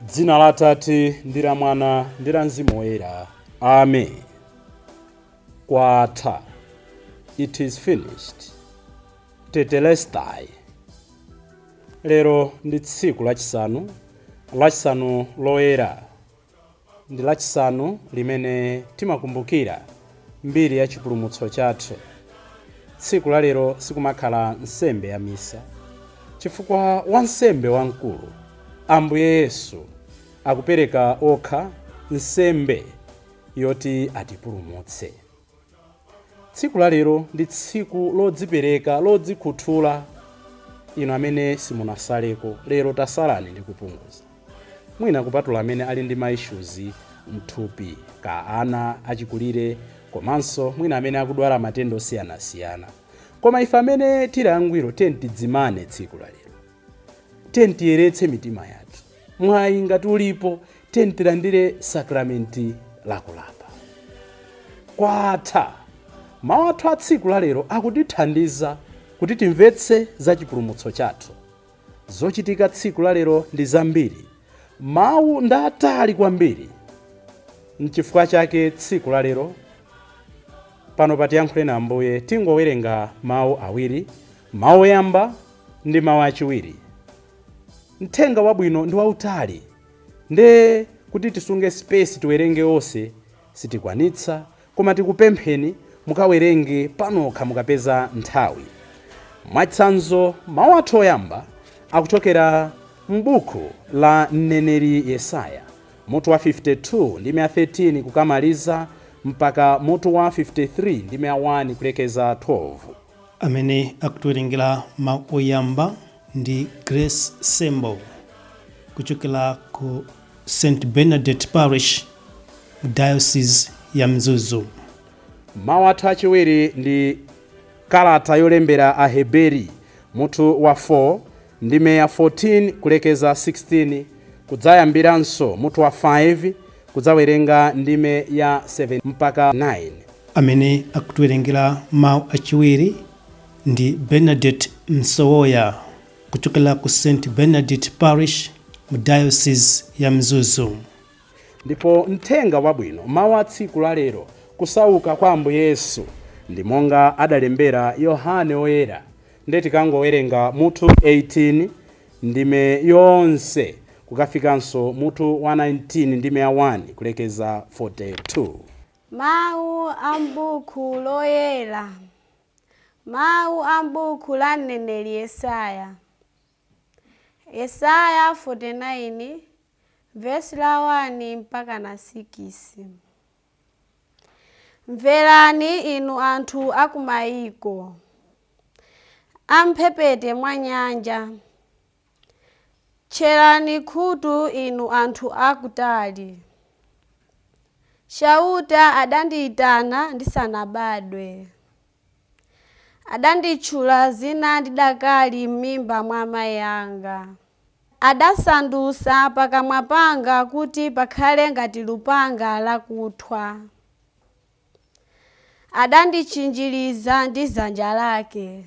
Dzina la Atate ndi la Mwana ndi la Mzimu Woyera. Amen. Kwatha. It is finished. Tetelestai. Lero ndi tsiku lachisanu. Lachisanu Loyera. Ndi lachisanu limene timakumbukira mbiri ya chipulumutso chathu. Tsiku la lero sikumakhala nsembe ya misa, chifukwa wansembe wamkulu Mbuye Yesu akupereka okha nsembe yoti atipulumutse. Tsiku la lero ndi tsiku lodzipereka, lodzikhuthula. Inu amene simunasaleko, lero tasalani ndi kupunguza. Mwina kupatula amene ali ndi maissues mthupi, ka ana achikulire, komanso mwina amene akudwala matenda osiyanasiyana. Koma ife amene tili angwiro tidzimane tsiku la lero. Tiyeretse mitima yathu. Mwayi ngati ulipo tilandire sakramenti la kulapa. Kwatha. Mawu athu a tsiku la lero akutithandiza kuti timvetse za chipulumutso chathu. Zochitika tsiku la lero ndi zambiri. Mawu ndi atali kwambiri. N'chifukwa chake tsiku la lero pano patiyankhule na Mbuye tingowerenga mawu awiri, mawu oyamba ndi mawu achiwiri. Mthenga wabwino ndi wautali, nde kuti tisunge space tiwerenge onse sitikwanitsa, koma tikupempheni mukawerenge panokha mukapeza nthawi. Mwachitsanzo, mawu athu oyamba akuchokera m'buku la mneneri Yesaya, mutu wa 52 ndi 13 kukamaliza mpaka mutu wa 53 ndi 1 kulekeza 12. Amene akutiwerengera mawu oyamba ndi Grace Sembo kuchokera ku St. Bernadette Parish, Diocese ya Mzuzu. Mawu athu achiwiri ndi kalata yolembera Aheberi, mutu wa 4 ndi 14 kulekeza 16, kudzayambiranso mutu wa 5 kudzawerenga ndime ya 7 mpaka 9. Amene akutiwerengera mawu achiwiri ndi Bernadette Msowoya kuchokera ku St. Bernadette Parish, Diocese ya Mzuzu. Ndipo mthenga wabwino, mawu a tsiku la lero, kusauka kwa Mbuye Yesu ndi monga adalembera Yohane Woyera. Nde tikangowerenga mutu 18 ndime yonse kukafikanso mutu wa 19 ndime 1 kulekeza 42. Mawu a m'buku Loyera. Mawu a m'buku la mneneri Yesaya. Yesaya 49 verse la 1 mpaka na 6. Mverani inu anthu akumayiko, amphepete mwa nyanja. Tcherani khutu inu anthu akutali. Chauta adandiyitana ndisanabadwe. Adanditchula zina ndidakali m'mimba mwa amayi anga. Adasandutsa pakamwa panga kuti pakhale ngati lupanga lakuthwa. Adandichinjiriza ndi dzanja lake.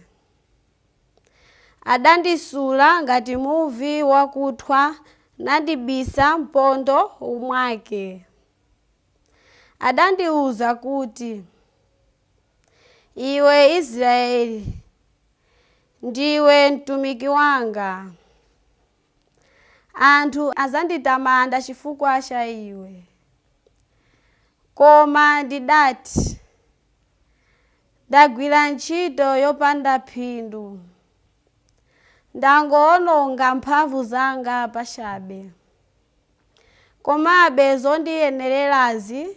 Adandisula ngati muvi wakuthwa nandibisa mpondo umwake. Adandiuza kuti, iwe Israeli, ndiwe mtumiki wanga. Anthu azanditamanda chifukwa cha iwe. Koma ndidati, ndagwira ntchito yopanda phindu. Ndangowononga mphamvu zanga pachabe. Komabe zondiyenererazi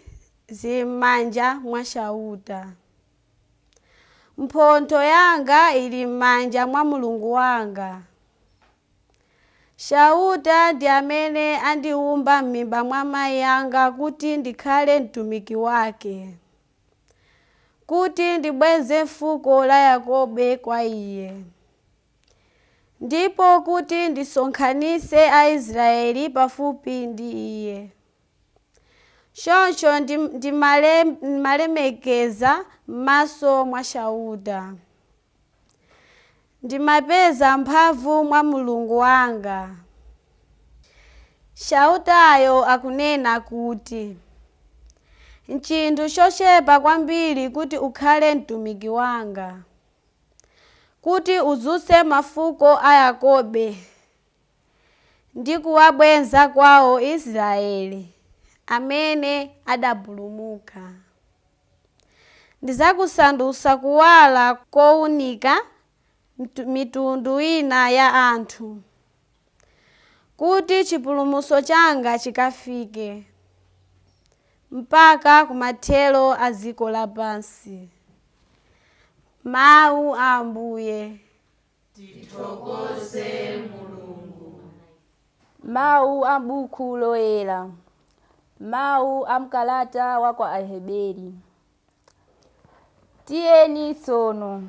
zili m'manja mwa Chauta. Mphotho yanga ili m'manja mwa Mulungu wanga. Chauta ndi amene andiumba m'mimba mwa mayi anga kuti ndikhale mtumiki wake, kuti ndibweze fuko la Yakobo kwa iye, ndipo kuti ndisonkhanitse Aisraeli pafupi ndi iye. Choncho ndimalemekeza m'maso mwa Chauta. Ndimapeza mphamvu mwa Mulungu wanga. Chautayo akunena kuti, n'chinthu chochepa kwambiri kuti ukhale mtumiki wanga, kuti udzutse mafuko a Yakobo ndi kuwabweza kwawo Israeli amene adapulumuka. Ndizakusandutsa kuwala kowunika mitundu ina ya anthu, kuti chipulumutso changa chikafike mpaka kumathero a dziko lapansi. Mawu a Ambuye. Tithokoze Mulungu. Mawu a buku Loyera. Mawu a mkalata wa kwa Aheberi. Tiyeni tsono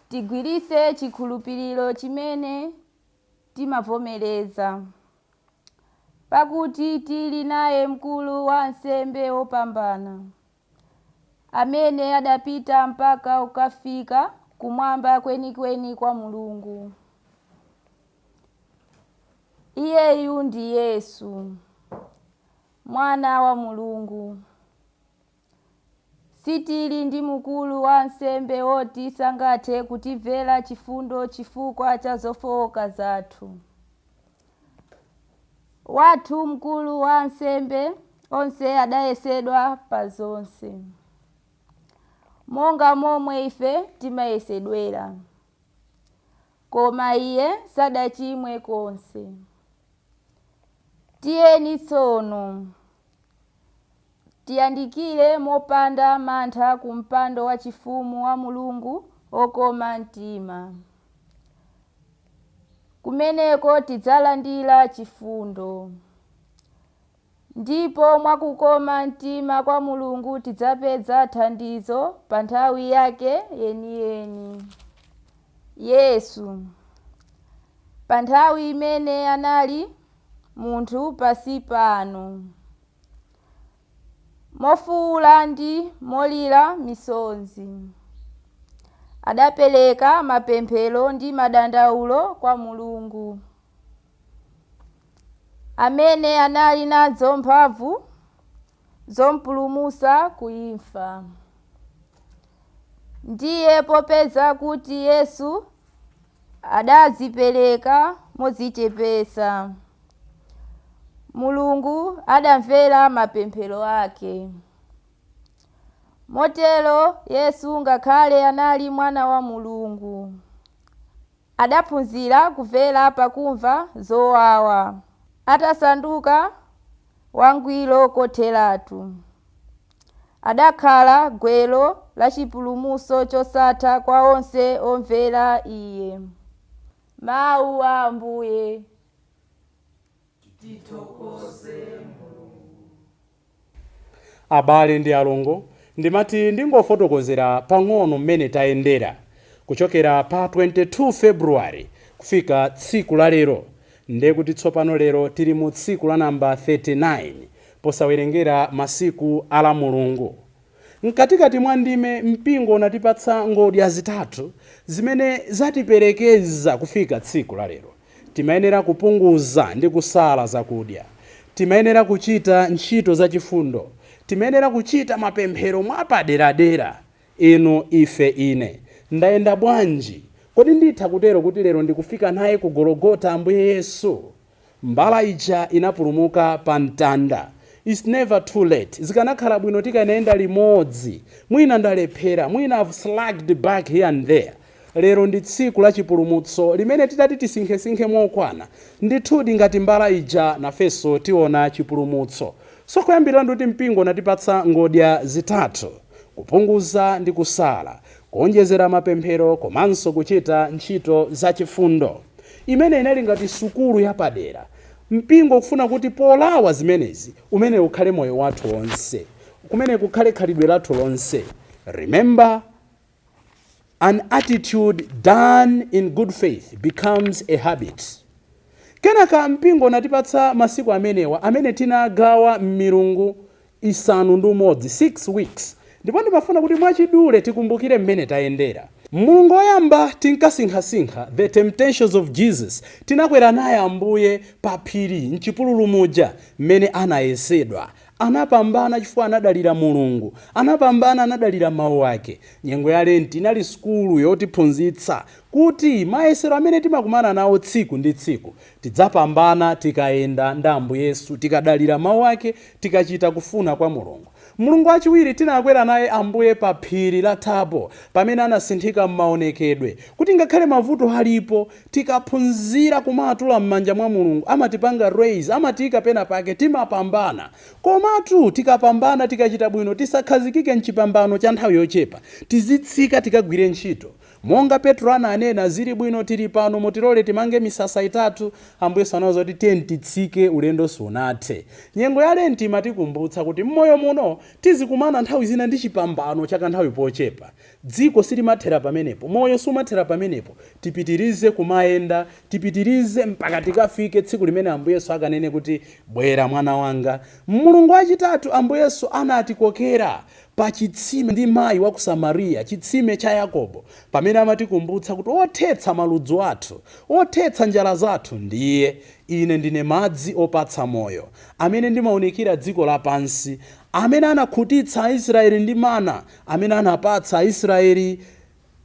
tigwiritse chikhulupiriro chimene timavomereza, pakuti tili naye mkulu wa ansembe wopambana, amene adapita mpaka ukafika kumwamba kwenikweni kwa Mulungu. Iyeyu ndi Yesu, mwana wa Mulungu. Sitili ndi mkulu wa ansembe woti sangathe kutimvera chifundo chifukwa cha zofowoka zathu. Wathu mkulu wa ansembe onse adayesedwa pa zonse, monga momwe ife timayesedwera, koma iye sadachimwe konse. Tiyeni tsono tiyandikire mopanda mantha ku mpando wa chifumu wa Mulungu okoma mtima, kumeneko tidzalandira chifundo, ndipo mwakukoma mtima kwa Mulungu tidzapeza thandizo pa nthawi yake yeniyeni. Yesu, pa nthawi imene anali munthu pasi pano, mofuwula ndi molira misonzi, adapereka mapemphero ndi madandaulo kwa Mulungu, amene anali nazo mphamvu zompulumutsa ku imfa. Ndiye popeza kuti Yesu adadzipereka modzichepetsa, Mulungu adamvera mapemphero ake. Motero Yesu, ngakhale anali mwana wa Mulungu, adaphunzira kumvera pakumva zowawa, atasanduka wangwiro kotheratu. Adakhala gwero la chipulumutso chosatha kwa onse omvera iye. Mawu a Ambuye. Tithokoze Mulungu. Abale ndi alongo, ndimati ndingofotokozera pang'ono mmene tayendera kuchokera pa 22 February kufika tsiku la lero. Ndiye kuti tsopano lero tili mu tsiku la namba 39 posawerengera masiku ala Mulungu. Mkatikati mwa ndime mpingo unatipatsa ngodya zitatu zimene zatiperekeza kufika tsiku la lero. Timayenera kupunguza ndi kusala zakudya, timayenera kuchita ntchito zachifundo, timayenera kuchita mapemphero mwapaderadera. Inu, ife, ine ndayenda bwanji? Kodi nditha kutero kuti lero ndikufika naye ku Gologota Ambuye Yesu? Mbala ija inapulumuka pa mtanda. It's never too late. Zikanakhala bwino tikanaenda limodzi. Mwina ndalephera, mwina I've slacked back here and there. Lero ndi tsiku la chipulumutso limene titati tisinkhe mokwana. Ndithudi ngati mbala ija nafenso tiona chipulumutso. So kuyambira ndoti mpingo natipatsa ngodya zitatu: kupunguza ndi kusala, kuonjezera mapemphero, komanso kuchita ntchito zachifundo. imene inali ngati sukulu yapadera. Mpingo kufuna kuti polawa zimenezi umene ukhale moyo wathu wonse, kumene kukhale khalidwe lathu lonse. Remember, an attitude done in good faith becomes a habit. Kenaka mpingo natipatsa masiku amenewa amene tinagawa m'milungu isanu ndi umodzi, 6 weeks. Ndipo ndimafuna kuti mwachidule tikumbukire mmene tayendera. Mulungu woyamba tinkasinkhasinkha the temptations of Jesus, tinakwera naye Ambuye pa phiri m'chipululu muja mmene anayesedwa. Anapambana chifukwa anadalira Mulungu, anapambana anadalira mawu ake. Nyengo ya Lenti inali sukulu yotiphunzitsa kuti mayesero amene timakumana nawo tsiku ndi tsiku tidzapambana tikayenda ndi Ambuye Yesu, tikadalira mawu ake, tikachita kufuna kwa Mulungu. Mulungu wachiwiri tinakwera naye Ambuye pa phiri la Tabo pamene anasinthika m'maonekedwe, kuti ngakhale mavuto alipo tikaphunzira kumatula m'manja mwa Mulungu, amatipanga raise, amatiyika pena pake, timapambana. Komatu tikapambana tikachita bwino, tisakhazikike m'chipambano cha nthawi yochepa, tizitsika tikagwire ntchito. Monga Petro ananena, zili bwino tili pano mutilole timange misasa itatu. Ambuye sanawuza kuti tiyeni titsike ulendo sunathe. Nyengo ya Lenti imatikumbutsa kuti mmoyo muno tizikumana nthawi zina ndi chipambano cha kanthawi pochepa. Dziko silimathera pamenepo, moyo sumathera pamenepo. Tipitirize kumayenda, tipitirize mpaka tikafike tsiku limene Ambuye Yesu akanene kuti bwera mwana wanga. Mulungu wachitatu Ambuye Yesu anatikokera pa chitsime ndi mayi wa ku Samariya, chitsime cha Yakobo, pamene amatikumbutsa kuti othetsa maludzu athu, othetsa njala zathu ndiye. Ine ndine madzi opatsa moyo, amene ndimaunikira dziko lapansi, amene anakhutitsa Aisraeli ndi mana, amene anapatsa Aisraeli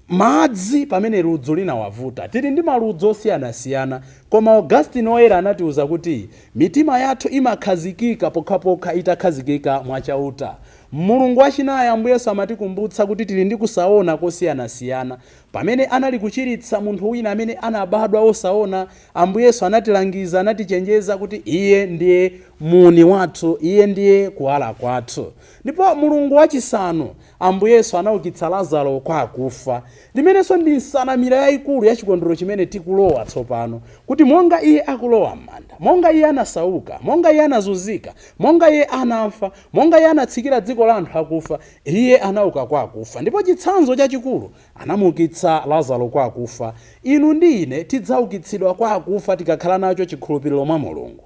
madzi pamene ludzu linawavuta. Tili ndi maludzu osiyanasiyana, koma Augustine Loyera anatiuza kuti mitima yathu imakhazikika pokhapokha itakhazikika mwachauta. Mulungu wachinayi Ambuye Yesu amatikumbutsa kuti tili ndi kusaona kosiyanasiyana. Pamene anali kuchiritsa munthu wina amene anabadwa osaona, Ambuye Yesu anatilangiza, anatichenjeza kuti iye ndiye muni wathu, iye ndiye kuwala kwathu. Ndipo Mulungu wachisanu Ambuye Yesu anaukitsa Lazaro kwa akufa, limenenso ndi nsanamira yayikulu ya chikondwero chimene tikulowa tsopano, kuti monga iye akulowa m'manda, monga iye anasauka, monga iye anazunzika, monga iye anafa, monga iye anatsikira dziko la anthu akufa, iye anauka kwa akufa. Ndipo chitsanzo chachikulu anamuukitsa Lazaro kwa akufa. Inu ndi ine tidzaukitsidwa kwa akufa tikakhala nacho chikhulupiriro mwa Mulungu.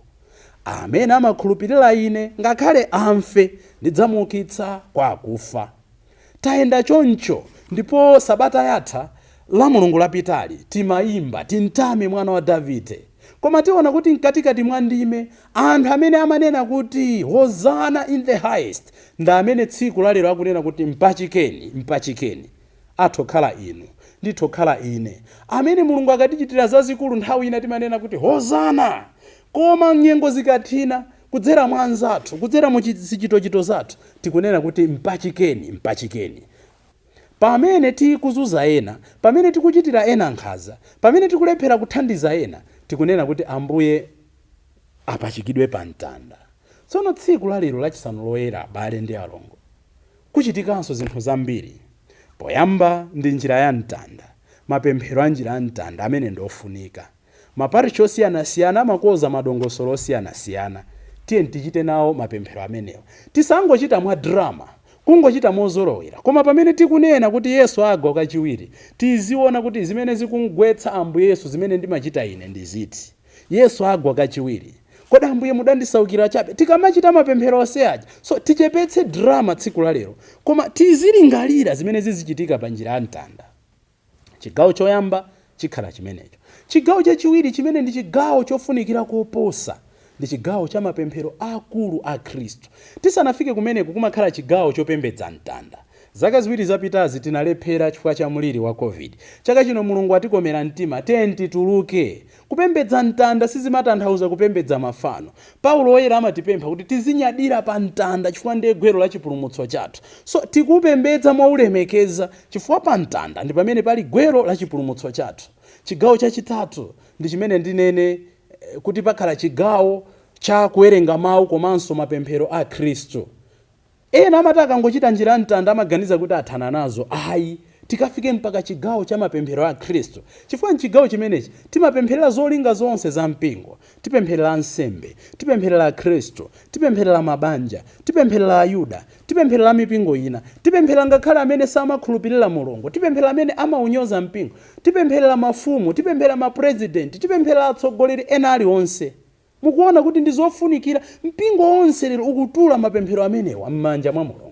Amene amakhulupirira ine ngakhale amfe ndidzamuukitsa kwa akufa. Tayenda choncho, ndipo sabata yatha la Mulungu lapitali timayimba tintame mwana wa Davide. Koma tiona kuti mkatikati mwa ndime anthu amene amanena kuti Hosanna in the highest ndi amene tsiku lalero akunena kuti mpachikeni, mpachikeni. Atokhala inu, nditokhala ine. Amene Mulungu akatichitira zazikulu nthawi ina timanena kuti Hosanna. Koma nyengo zikathina kudzera mwa anzathu, kudzera mu zichitochito zathu, tikunena kuti mpachikeni, mpachikeni. Pamene tikuzunza ena, pamene tikuchitira ena nkhanza, pamene tikulephera kuthandiza ena, tikunena kuti Ambuye apachikidwe pa mtanda. Tsono tsiku lalero lachisanu loyera abale ndi alongo, kuchitikanso zinthu zambiri. Poyamba ndi njira ya mtanda, mapemphero a njira ya mtanda amene ndofunika. Maparishi osiyanasiyana amakoza madongosolo osiyanasiyana. Tiye tichite nawo mapemphero amenewa. Tisangochita mwa drama, kungochita mozolowera. Koma pamene tikunena kuti Yesu agwa kachiwiri, tiziona kuti zimene zikungwetsa Ambuye Yesu zimene ndimachita ine ndi ziti. Yesu agwa kachiwiri. Kodi Ambuye mudandisaukira chabe? Tikamachita mapemphero oseaja. So tichepetse drama tsiku lalero. Koma tizilingalira zimene zizichitika pa njira ya mtanda. Chigawo choyamba chikhala chimenecho. Chigawo chachiwiri chimene ndi chigawo chofunikira koposa ndi chigawo cha mapemphero akulu a Khristu. Tisanafike kumeneko kumakhala chigawo chopembedza mtanda. Zaka ziwiri zapitazi tinalephera chifukwa cha muliri wa COVID. Chaka chino Mulungu atikomera mtima, tenti tuluke. Kupembedza mtanda sizimatanthauza kupembedza mafano. Paulo Loyera amatipempha kuti tizinyadira pa mtanda chifukwa ndiye gwero la chipulumutso chathu. So tikupembedza mwaulemekeza chifukwa pa mtanda ndi pamene pali gwero la chipulumutso chathu. Chigawo chachitatu ndi chimene ndinene kuti pakhala chigawo cha kuwerenga mawu komanso mapemphero a Khristu. Ena amataka ngochita njira mtanda amaganiza kuti athana nazo. Ayi, tikafike mpaka chigawo cha mapemphero a Khristu. Chifukwa mchigawo chimenechi timapempherera zolinga zonse za mpingo. Tipempherera nsembe, tipempherera Khristu, tipempherera mabanja, tipempherera Ayuda, tipempherera mipingo ina, tipempherera ngakhale amene samakhulupirira Mulungu, tipempherera amene amaunyoza mpingo, tipempherera mafumu, tipempherera mapresident, tipempherera atsogoleri ena aliwonse. Mukuona kuti ndi zofunikira mpingo wonse lero ukutula mapemphero amenewa m'manja mwa Mulungu.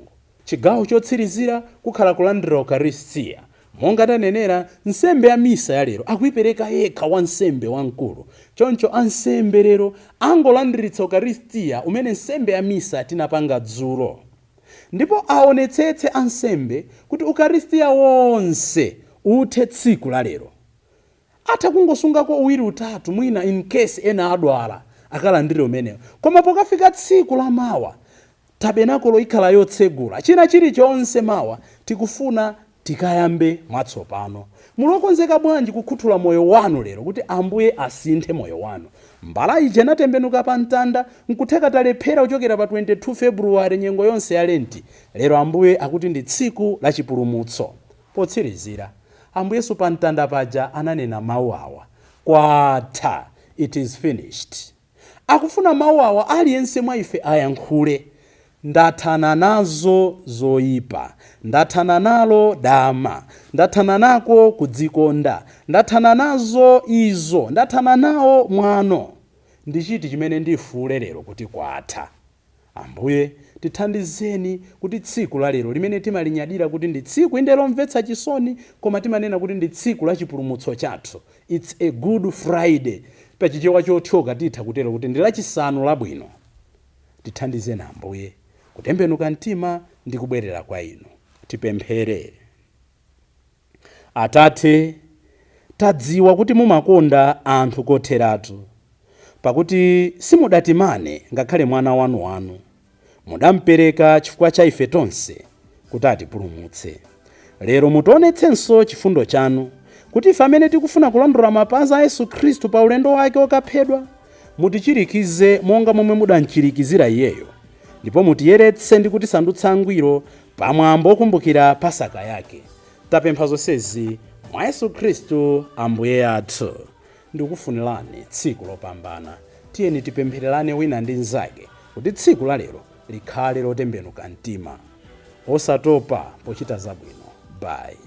Chigawo chotsirizira kukhala kulandira Ukaristiya. Monga tanenera, nsembe ya misa ya lero akuipereka yekha wansembe wamkulu. Choncho ansembe lero angolandiritsa Ukaristiya umene nsembe ya misa tinapanga dzulo. Ndipo aonetsetse ansembe kuti Ukaristiya wonse uthe tsiku la lero. Atha kungosungako uwiri utatu mwina in case ena adwala akalandire umenewo. Koma pokafika tsiku la mawa tabenakolo ikhala yotsegula. China chilichonse mawa tikufuna tikayambe mwatsopano. Mulokonzeka bwanji kukhuthula moyo wanu lero kuti Ambuye asinthe moyo wanu. Mbala ije natembenuka pa mtanda nkutheka talephera kuchokera pa 22 February nyengo yonse ya Lenti. Lero Ambuye akuti ndi tsiku la chipulumutso. Potsirizira, Ambuye Yesu pa mtanda paja ananena mawu awa: kwatha, it is finished. Akufuna mawu awa aliyense mwa ife ayankhule: ndathana nazo zoyipa, ndathana nalo dama, ndathana nako kudzikonda, ndathana nazo izo, ndathana nawo mwano. Ndi chiti chimene ndifuule lero kuti kwatha. Ambuye tithandizeni kuti tsiku la lero limene timalinyadira kuti ndi tsiku inde lomvetsa chisoni, koma timanena kuti ndi tsiku la chipulumutso chathu. It's a good Friday. Pa chichewa chothyoka titha kutero kuti ndi lachisanu labwino. Tithandizeni Ambuye kutembenuka mtima ndi kubwerera kwa inu. Tipemphere. Atate, tadziwa kuti mumakonda anthu kotheratu, pakuti simudatimane ngakhale mwana wanu. Mudampereka chifukwa cha ife tonse kuti atipulumutse. Lero mutionetsenso chifundo chanu kuti ife amene tikufuna kulandula mapazi a Yesu Khristu pa ulendo wake okaphedwa, mutichirikize monga momwe mudanchirikizira iyeyo, ndipo mutiyeretse ndi kutisandutsa angwiro pamwambo okumbukira Pasaka yake. Tapempha zonsezi mwa Yesu Khristu Ambuye athu. Ndikufunirani tsiku lopambana. Tiyeni tipemphererane wina ndi nzake kuti tsiku la lero likhale lotembenuka mtima, osatopa pochita zabwino. Bye.